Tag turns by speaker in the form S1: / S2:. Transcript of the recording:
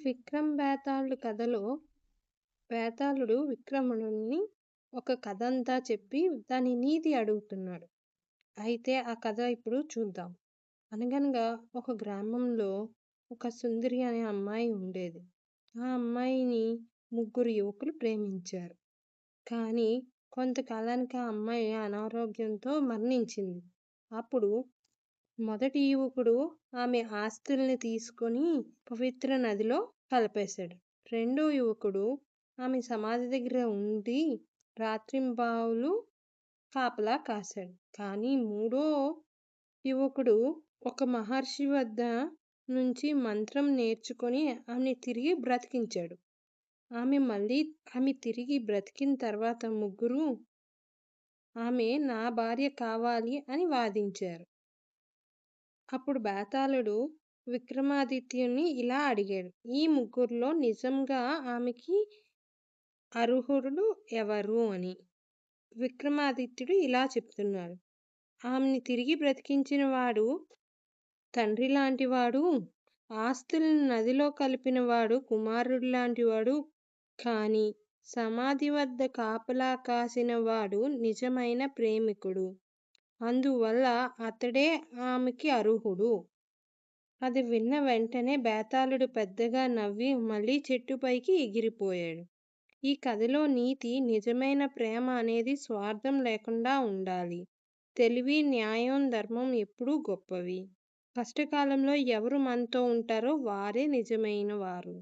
S1: విక్రమ్ బేతాళుడు కథలో బేతాళుడు విక్రముడిని ఒక కథంతా చెప్పి దాని నీతి అడుగుతున్నాడు. అయితే ఆ కథ ఇప్పుడు చూద్దాం. అనగనగా ఒక గ్రామంలో ఒక సుందరి అనే అమ్మాయి ఉండేది. ఆ అమ్మాయిని ముగ్గురు యువకులు ప్రేమించారు. కానీ కొంతకాలానికి ఆ అమ్మాయి అనారోగ్యంతో మరణించింది. అప్పుడు మొదటి యువకుడు ఆమె ఆస్తుల్ని తీసుకొని పవిత్ర నదిలో కలిపేశాడు. రెండో యువకుడు ఆమె సమాధి దగ్గర ఉండి రాత్రింబవళ్ళు కాపలా కాశాడు. కానీ మూడో యువకుడు ఒక మహర్షి వద్ద నుంచి మంత్రం నేర్చుకొని ఆమెని తిరిగి బ్రతికించాడు. ఆమె తిరిగి బ్రతికిన తర్వాత ముగ్గురు ఆమె నా భార్య కావాలి అని వాదించారు. అప్పుడు బేతాళుడు విక్రమాదిత్యుని ఇలా అడిగాడు. ఈ ముగ్గురిలో నిజంగా ఆమెకి అర్హుడు ఎవరు అని. విక్రమాదిత్యుడు ఇలా చెప్తున్నాడు. ఆమెని తిరిగి బ్రతికించిన వాడు తండ్రి లాంటివాడు, ఆస్తులను నదిలో కలిపిన వాడు కుమారుడు లాంటివాడు, కానీ సమాధి వద్ద కాపలా కాసిన వాడు నిజమైన ప్రేమికుడు. అందువల్ల అతడే ఆమెకి అర్హుడు. అది విన్న వెంటనే బేతాళుడు పెద్దగా నవ్వి మళ్ళీ చెట్టుపైకి ఎగిరిపోయాడు. ఈ కథలో నీతి నిజమైన ప్రేమ అనేది స్వార్థం లేకుండా ఉండాలి. తెలివి, న్యాయం, ధర్మం ఎప్పుడూ గొప్పవి. కష్టకాలంలో ఎవరు మనతో ఉంటారో వారే నిజమైన వారు.